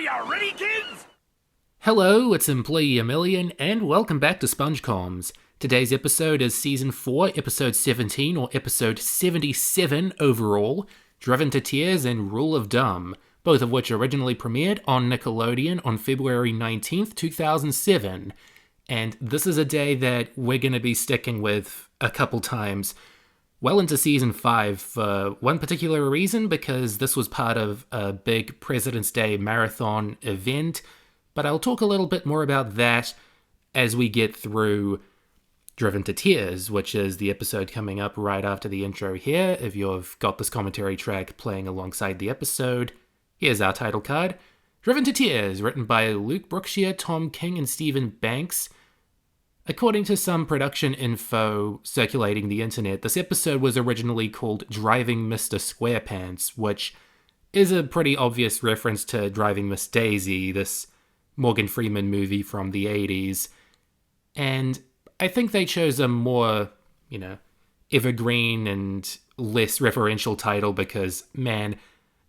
you ready, kids? Hello, it's Employee a Million, and welcome back to SpongeComs. Today's episode is Season 4, Episode 17, or Episode 77 overall, Driven to Tears and Rule of Dumb, both of which originally premiered on Nickelodeon on February 19th, 2007. And this is a day that we're going to be sticking with a couple times, well into Season 5, for one particular reason, because this was part of a big President's Day marathon event. But I'll talk a little bit more about that as we get through Driven to Tears, which is the episode coming up right after the intro here. If you've got this commentary track playing alongside the episode, here's our title card. Driven to Tears, written by Luke Brookshire, Tom King, and Stephen Banks. According to some production info circulating the internet, this episode was originally called Driving Mr. Squarepants, which is a pretty obvious reference to Driving Miss Daisy, this Morgan Freeman movie from the 80s. And I think they chose a more, evergreen and less referential title because, man,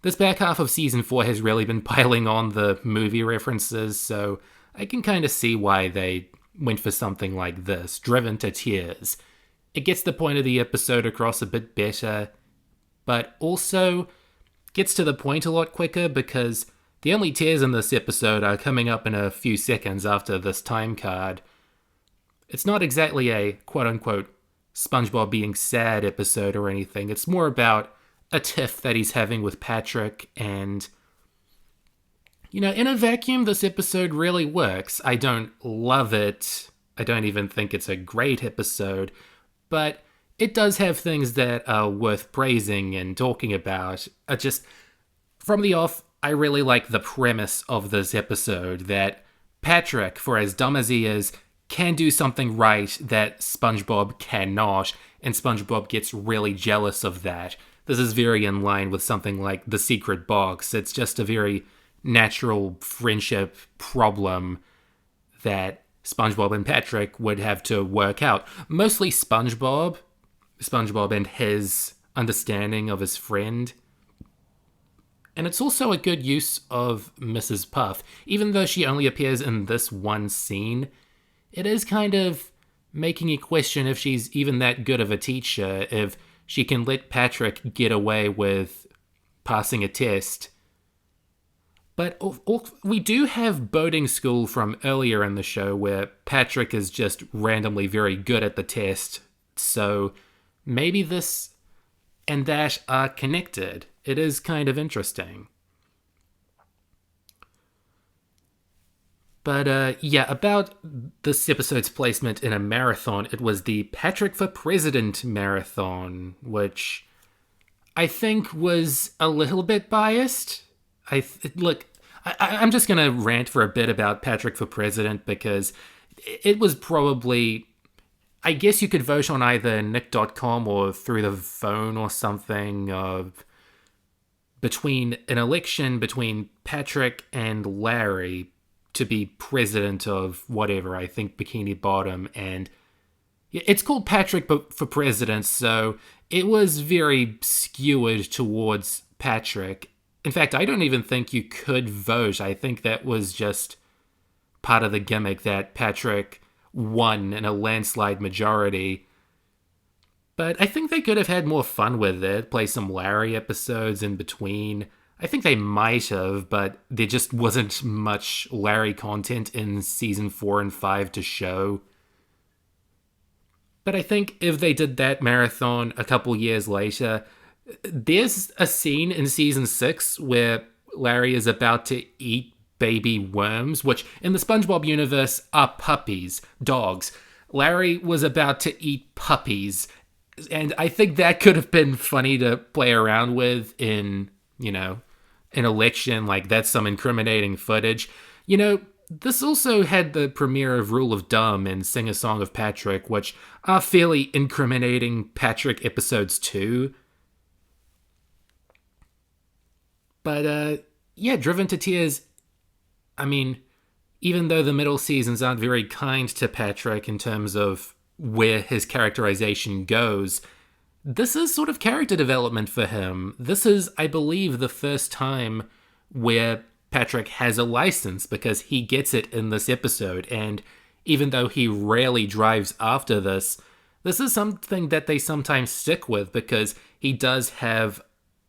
this back half of Season 4 has really been piling on the movie references, so I can kind of see why they went for something like this, Driven to Tears. It gets the point of the episode across a bit better, but also gets to the point a lot quicker because the only tears in this episode are coming up in a few seconds after this time card. It's not exactly a quote-unquote SpongeBob being sad episode or anything. It's more about a tiff that he's having with Patrick, and in a vacuum, this episode really works. I don't love it. I don't even think it's a great episode, but it does have things that are worth praising and talking about. Just from the off, I really like the premise of this episode, that Patrick, for as dumb as he is, can do something right that SpongeBob cannot, and SpongeBob gets really jealous of that. This is very in line with something like The Secret Box. It's just a very natural friendship problem that SpongeBob and Patrick would have to work out. Mostly SpongeBob and his understanding of his friend. And it's also a good use of Mrs. Puff. Even though she only appears in this one scene, it is kind of making you question if she's even that good of a teacher, if she can let Patrick get away with passing a test. But we do have boating school from earlier in the show where Patrick is just randomly very good at the test. So maybe this and that are connected. It is kind of interesting. But about this episode's placement in a marathon, it was the Patrick for President marathon, which I think was a little bit biased. I'm just going to rant for a bit about Patrick for President because it was probably, I guess you could vote on either Nick.com or through the phone or something, between an election between Patrick and Larry to be president of whatever, I think Bikini Bottom, and it's called Patrick for President, so it was very skewered towards Patrick. In fact, I don't even think you could vote. I think that was just part of the gimmick that Patrick won in a landslide majority. But I think they could have had more fun with it, play some Larry episodes in between. I think they might have, but there just wasn't much Larry content in Season 4 and 5 to show. But I think if they did that marathon a couple years later, there's a scene in Season 6 where Larry is about to eat baby worms, which in the SpongeBob universe are puppies, dogs. Larry was about to eat puppies, and I think that could have been funny to play around with in, an election, like that's some incriminating footage. This also had the premiere of Rule of Dumb and Sing a Song of Patrick, which are fairly incriminating Patrick episodes too. But, Driven to Tears, even though the middle seasons aren't very kind to Patrick in terms of where his characterization goes, this is sort of character development for him. This is, I believe, the first time where Patrick has a license because he gets it in this episode. And even though he rarely drives after this, this is something that they sometimes stick with because he does have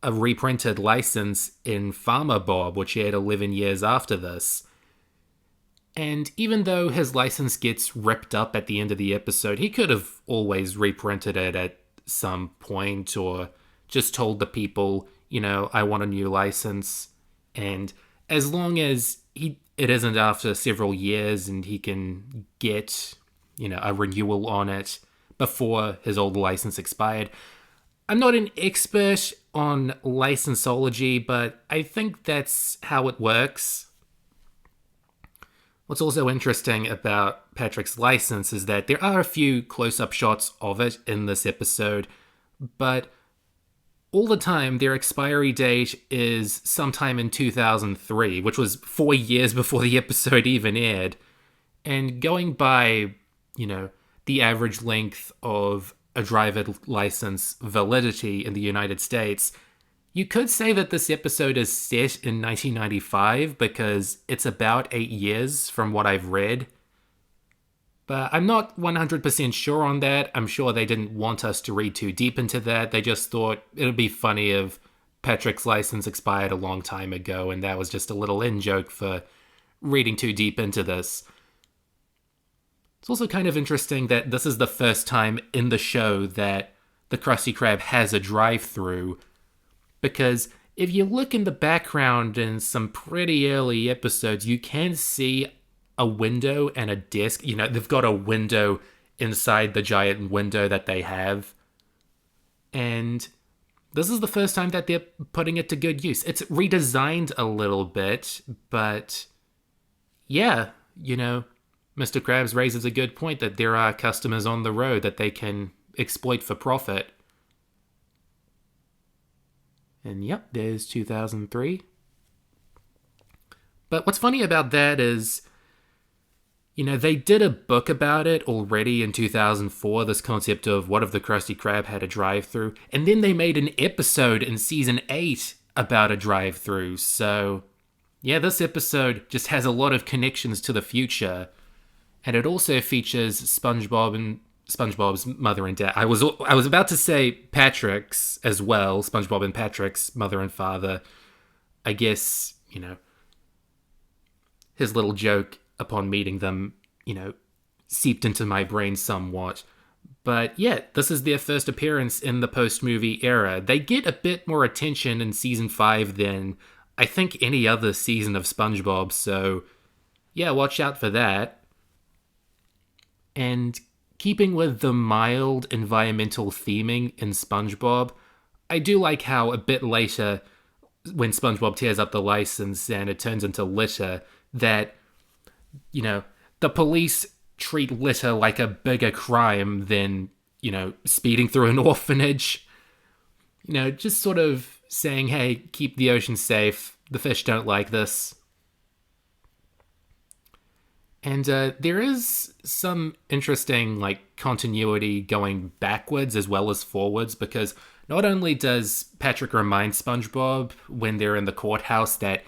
a reprinted license in Farmer Bob, which he had 11 years after this. And even though his license gets ripped up at the end of the episode, he could have always reprinted it at some point or just told the people, I want a new license. And as long as it isn't after several years and he can get, a renewal on it before his old license expired. I'm not an expert on licensology, but I think that's how it works. What's also interesting about Patrick's license is that there are a few close-up shots of it in this episode, but all the time their expiry date is sometime in 2003, which was 4 years before the episode even aired. And going by, the average length of a driver's license validity in the United States, you could say that this episode is set in 1995 because it's about 8 years from what I've read. But I'm not 100% sure on that. I'm sure they didn't want us to read too deep into that. They just thought it would be funny if Patrick's license expired a long time ago, and that was just a little in-joke for reading too deep into this. It's also kind of interesting that this is the first time in the show that the Krusty Krab has a drive-thru, because if you look in the background in some pretty early episodes, you can see a window and a desk. They've got a window inside the giant window that they have. And this is the first time that they're putting it to good use. It's redesigned a little bit, but yeah, Mr. Krabs raises a good point that there are customers on the road that they can exploit for profit. And yep, there's 2003. But what's funny about that is, they did a book about it already in 2004, this concept of what if the Krusty Krab had a drive-thru, and then they made an episode in season 8 about a drive-thru. So, yeah, this episode just has a lot of connections to the future, and it also features SpongeBob and SpongeBob's mother and dad. I was about to say Patrick's as well, SpongeBob and Patrick's mother and father. I guess, his little joke upon meeting them, seeped into my brain somewhat. But yeah, this is their first appearance in the post-movie era. They get a bit more attention in season 5 than I think any other season of SpongeBob, so yeah, watch out for that. And keeping with the mild environmental theming in SpongeBob, I do like how a bit later, when SpongeBob tears up the license and it turns into litter, that, the police treat litter like a bigger crime than, speeding through an orphanage. Just sort of saying, hey, keep the ocean safe. The fish don't like this. And there is some interesting, continuity going backwards as well as forwards, because not only does Patrick remind SpongeBob when they're in the courthouse that,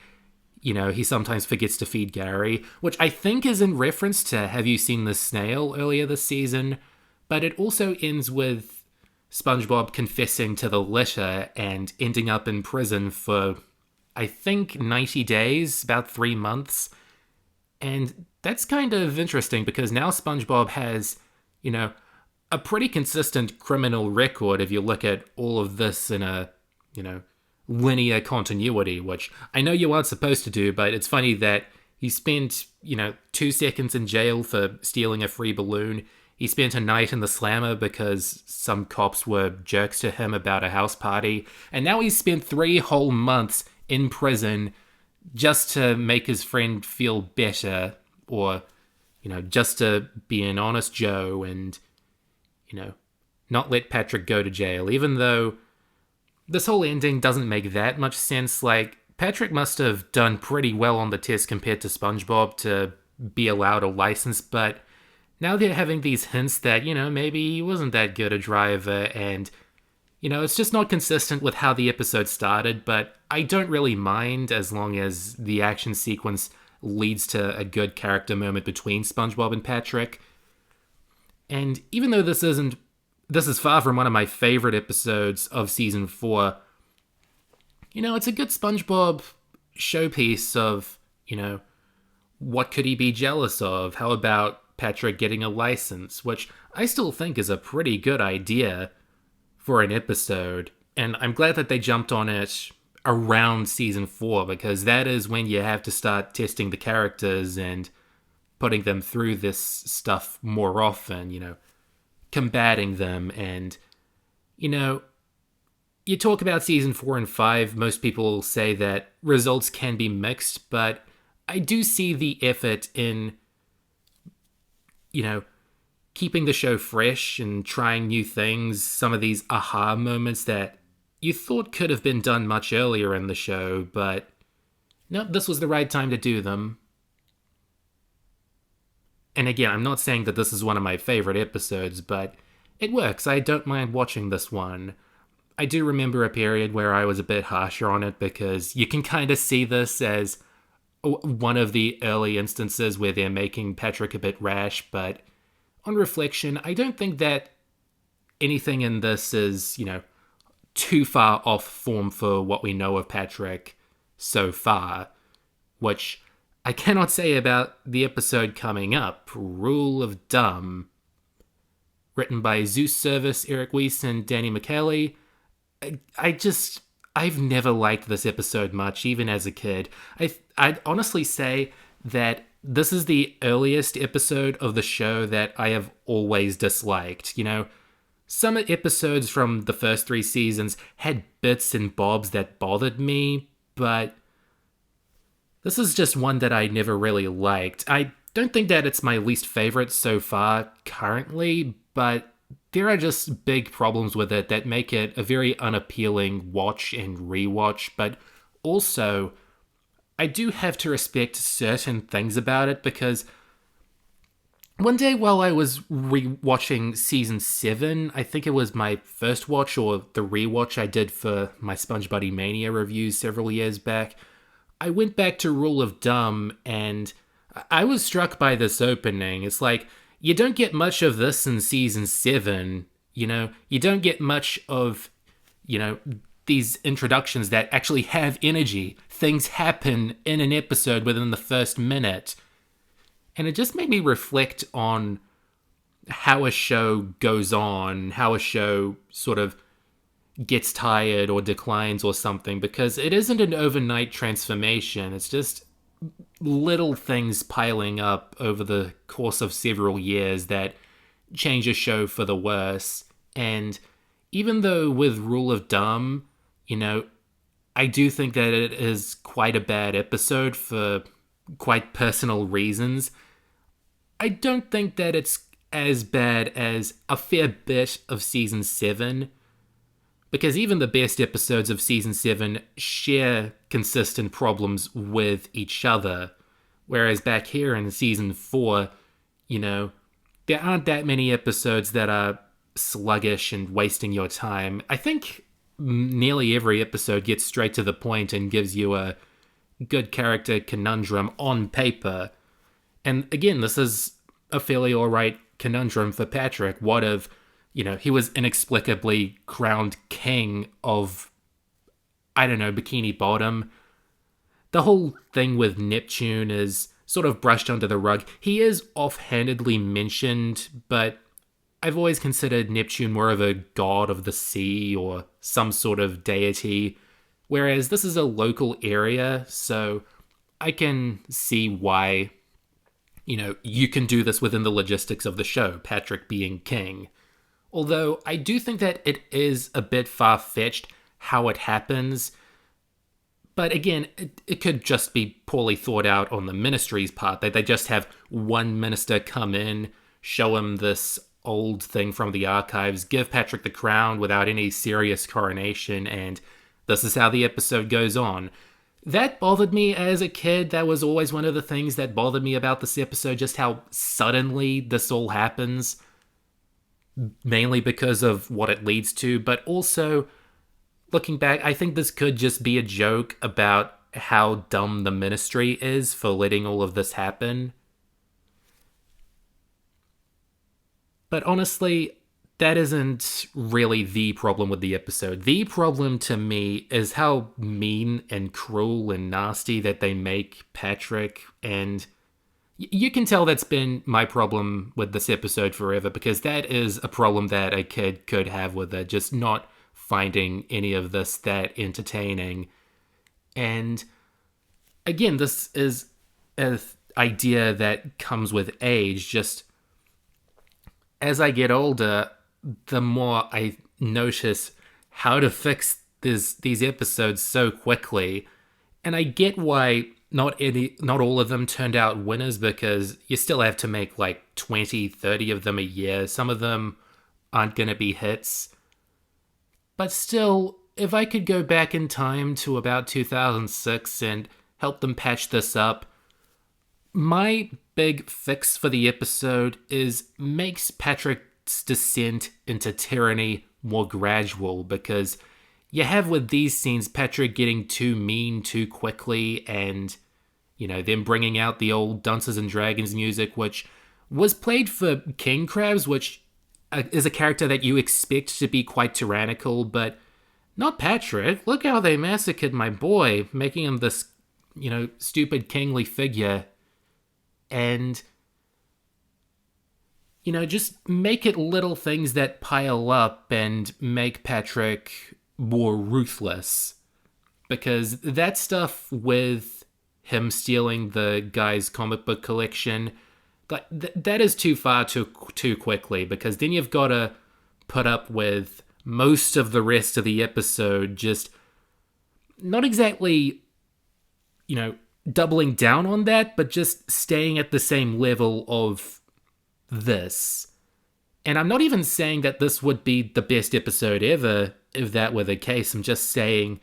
he sometimes forgets to feed Gary, which I think is in reference to Have You Seen the Snail earlier this season, but it also ends with SpongeBob confessing to the litter and ending up in prison for, I think, 90 days, about 3 months. And that's kind of interesting because now SpongeBob has, a pretty consistent criminal record if you look at all of this in a, linear continuity, which I know you aren't supposed to do, but it's funny that he spent, 2 seconds in jail for stealing a free balloon. He spent a night in the slammer because some cops were jerks to him about a house party. And now he's spent 3 whole months in prison just to make his friend feel better, or, just to be an honest Joe and, not let Patrick go to jail, even though this whole ending doesn't make that much sense. Patrick must have done pretty well on the test compared to SpongeBob to be allowed a license, but now they're having these hints that, maybe he wasn't that good a driver, and It's just not consistent with how the episode started, but I don't really mind as long as the action sequence leads to a good character moment between SpongeBob and Patrick. And even though this is far from one of my favorite episodes of season 4, it's a good SpongeBob showpiece of, what could he be jealous of? How about Patrick getting a license, which I still think is a pretty good idea for an episode. And I'm glad that they jumped on it around season 4, because that is when you have to start testing the characters and putting them through this stuff more often, combating them. And, you talk about season 4 and 5, most people say that results can be mixed, but I do see the effort in, keeping the show fresh and trying new things, some of these aha moments that you thought could have been done much earlier in the show, but no, this was the right time to do them. And again, I'm not saying that this is one of my favorite episodes, but it works. I don't mind watching this one. I do remember a period where I was a bit harsher on it, because you can kind of see this as one of the early instances where they're making Patrick a bit rash, but on reflection, I don't think that anything in this is, too far off form for what we know of Patrick so far, which I cannot say about the episode coming up, Rule of Dumb, written by Zeus Service, Eric Weiss, and Danny McKelly. I've never liked this episode much, even as a kid. I'd honestly say that this is the earliest episode of the show that I have always disliked. Some episodes from the first 3 seasons had bits and bobs that bothered me, but this is just one that I never really liked. I don't think that it's my least favorite so far currently, but there are just big problems with it that make it a very unappealing watch and rewatch, but also I do have to respect certain things about it, because one day while I was rewatching season 7, I think it was my first watch or the rewatch I did for my Sponge Buddy Mania reviews several years back, I went back to Rule of Dumb and I was struck by this opening. It's like, you don't get much of this in season 7, you don't get much of, these introductions that actually have energy. Things happen in an episode within the first minute. And it just made me reflect on how a show goes on, how a show sort of gets tired or declines or something, because it isn't an overnight transformation. It's just little things piling up over the course of several years that change a show for the worse. And even though with Rule of Dumb, I do think that it is quite a bad episode for quite personal reasons, I don't think that it's as bad as a fair bit of season 7, because even the best episodes of season 7 share consistent problems with each other, whereas back here in season 4, there aren't that many episodes that are sluggish and wasting your time. I think nearly every episode gets straight to the point and gives you a good character conundrum on paper. And again, this is a fairly alright conundrum for Patrick. What if, he was inexplicably crowned king of, Bikini Bottom? The whole thing with Neptune is sort of brushed under the rug. He is offhandedly mentioned, but I've always considered Neptune more of a god of the sea or some sort of deity, whereas this is a local area, so I can see why, you can do this within the logistics of the show, Patrick being king. Although I do think that it is a bit far-fetched how it happens, but again, it could just be poorly thought out on the ministry's part, that they just have one minister come in, show him this old thing from the archives, give Patrick the crown without any serious coronation, and this is how the episode goes on. That bothered me as a kid. That was always one of the things that bothered me about this episode, just how suddenly this all happens. mainly because of what it leads to, but also looking back, I think this could just be a joke about how dumb the ministry is for letting all of this happen. But honestly, that isn't really the problem with the episode. The problem to me is how mean and cruel and nasty that they make Patrick. And you can tell that's been my problem with this episode forever, because that is a problem that a kid could have with it, just not finding any of this that entertaining. And again, this is an idea that comes with age. Just as I get older, the more I notice how to fix these episodes so quickly. And I get why not all of them turned out winners, because you still have to make like 20, 30 of them a year. Some of them aren't going to be hits. But still, if I could go back in time to about 2006 and help them patch this up, my big fix for the episode is makes Patrick's descent into tyranny more gradual, because you have with these scenes Patrick getting too mean too quickly, and them bringing out the old Dunces and Dragons music, which was played for King Crabs, which is a character that you expect to be quite tyrannical, but not Patrick. Look how they massacred my boy, making him this, stupid kingly figure. And, just make it little things that pile up and make Patrick more ruthless. Because that stuff with him stealing the guy's comic book collection, that is too far too quickly, because then you've got to put up with most of the rest of the episode just not exactly, doubling down on that, but just staying at the same level of this. And I'm not even saying that this would be the best episode ever, if that were the case. I'm just saying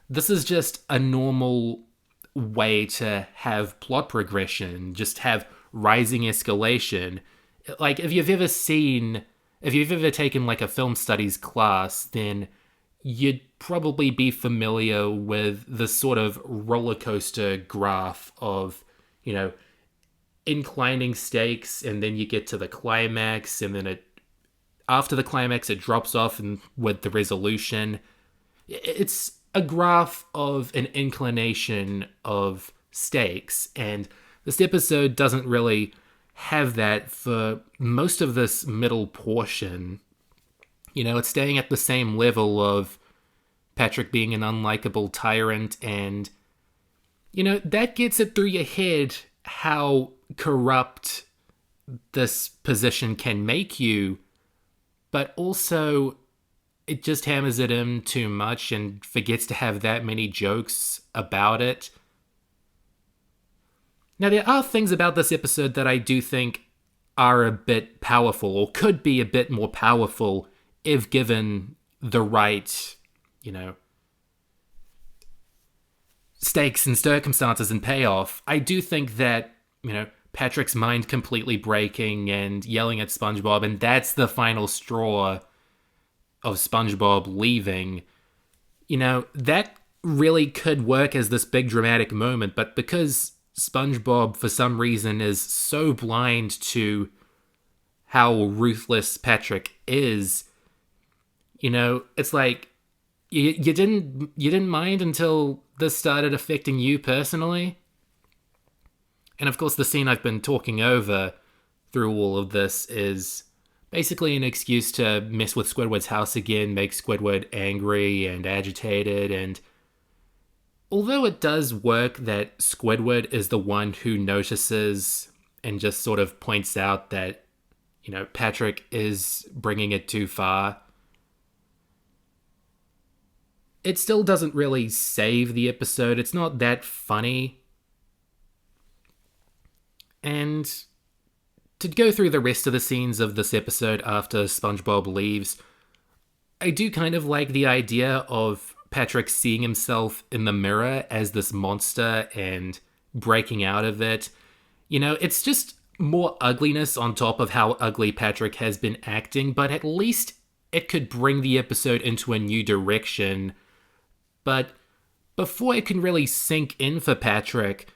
this is just a normal way to have plot progression, just have rising escalation. Like, if you've ever taken like a film studies class, then you'd probably be familiar with the sort of roller coaster graph of, inclining stakes, and then you get to the climax, and then after the climax it drops off and with the resolution. It's a graph of an inclination of stakes, and this episode doesn't really have that for most of this middle portion. It's staying at the same level of Patrick being an unlikable tyrant, and, that gets it through your head how corrupt this position can make you, but also it just hammers it in too much and forgets to have that many jokes about it. Now, there are things about this episode that I do think are a bit powerful, or could be a bit more powerful if given the right, stakes and circumstances and payoff. I do think that, Patrick's mind completely breaking and yelling at SpongeBob, and that's the final straw of SpongeBob leaving. That really could work as this big dramatic moment, but because SpongeBob, for some reason, is so blind to how ruthless Patrick is, it's like you didn't mind until this started affecting you personally. And of course, the scene I've been talking over through all of this is basically an excuse to mess with Squidward's house again, make Squidward angry and agitated, and although it does work that Squidward is the one who notices and just sort of points out that, Patrick is bringing it too far, it still doesn't really save the episode. It's not that funny. And to go through the rest of the scenes of this episode after SpongeBob leaves, I do kind of like the idea of Patrick seeing himself in the mirror as this monster and breaking out of it. It's just more ugliness on top of how ugly Patrick has been acting, but at least it could bring the episode into a new direction. But before it can really sink in for Patrick,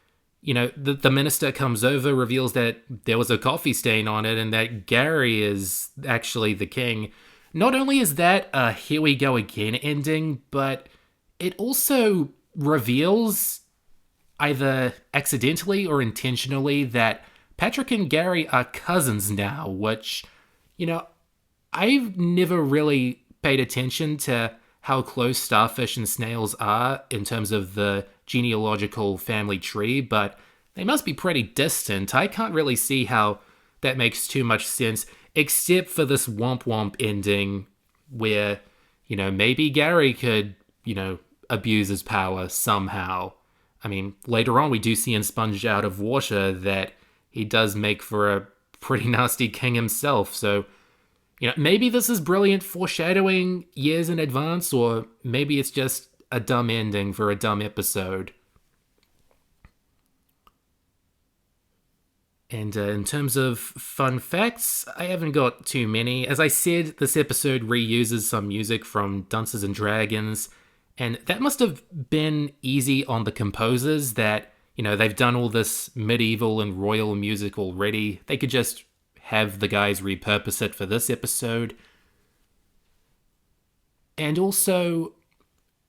the minister comes over, reveals that there was a coffee stain on it, and that Gary is actually the king. Not only is that a here we go again ending, but it also reveals, either accidentally or intentionally, that Patrick and Gary are cousins now, which, I've never really paid attention to how close starfish and snails are in terms of the genealogical family tree, but they must be pretty distant. I can't really see how that makes too much sense, except for this womp womp ending where, maybe Gary could, abuse his power somehow. I mean, later on we do see in Sponge Out of Water that he does make for a pretty nasty king himself, so maybe this is brilliant foreshadowing years in advance, or maybe it's just a dumb ending for a dumb episode. And in terms of fun facts, I haven't got too many. As I said, this episode reuses some music from Dunces and Dragons, and that must have been easy on the composers that, they've done all this medieval and royal music already. They could just have the guys repurpose it for this episode. And also,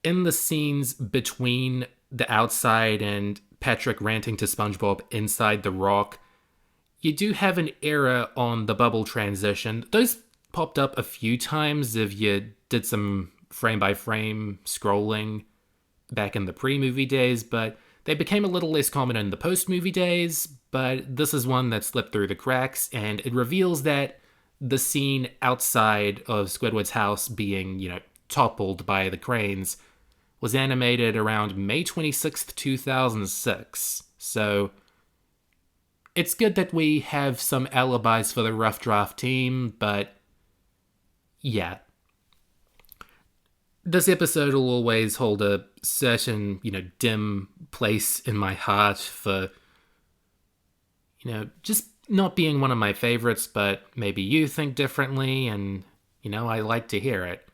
in the scenes between the outside and Patrick ranting to SpongeBob inside the rock, you do have an error on the bubble transition. Those popped up a few times if you did some frame-by-frame scrolling back in the pre-movie days, but they became a little less common in the post-movie days. But this is one that slipped through the cracks, and it reveals that the scene outside of Squidward's house being, toppled by the cranes was animated around May 26th, 2006. So it's good that we have some alibis for the rough draft team, but yeah. This episode will always hold a certain, dim place in my heart for, just not being one of my favorites, but maybe you think differently, and, I like to hear it.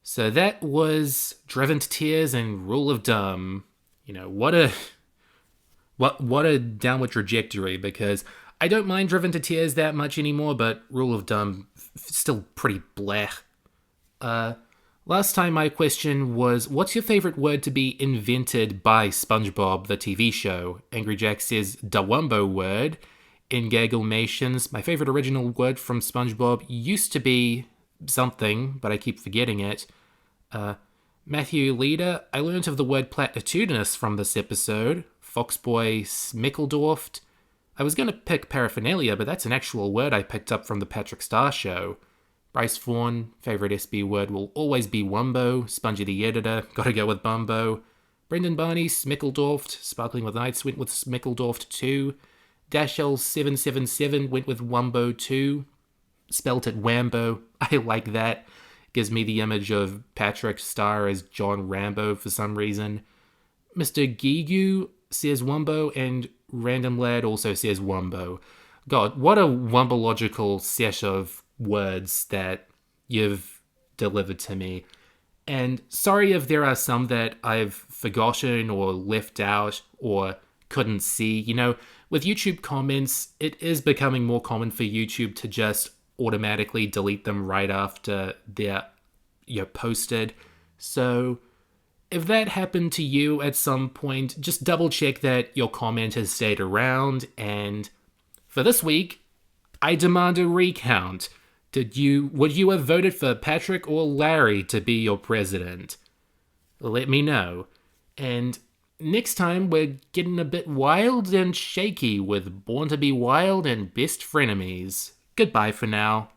So that was Driven to Tears and Rule of Dumb. What a downward trajectory, because I don't mind Driven to Tears that much anymore, but Rule of Dumb still pretty blech. Last time my question was, what's your favorite word to be invented by SpongeBob, the TV show? Angry Jack says, da Wumbo word. In Gagglenations, my favorite original word from SpongeBob used to be something, but I keep forgetting it. Matthew Leader, I learned of the word platitudinous from this episode. Foxboy Smickledorft. I was going to pick paraphernalia, but that's an actual word I picked up from the Patrick Star Show. Bryce Fawn, favorite SB word will always be Wumbo. Spongy the Editor, gotta go with Bumbo. Brendan Barney, Smickledorft. Sparkling with Nights went with Smickledorft too. Dashell777 went with Wumbo too. Spelt it Wambo. I like that. Gives me the image of Patrick Star as John Rambo for some reason. Mr. Gigu says Wumbo, and Random Lad also says Wumbo. God, what a Wumbological set of words that you've delivered to me. And sorry if there are some that I've forgotten or left out or couldn't see. With YouTube comments, it is becoming more common for YouTube to just automatically delete them right after they're posted. So if that happened to you at some point, just double check that your comment has stayed around. And for this week, I demand a recount. Would you have voted for Patrick or Larry to be your president? Let me know. And next time we're getting a bit wild and shaky with Born to be Wild and Best Frenemies. Goodbye for now.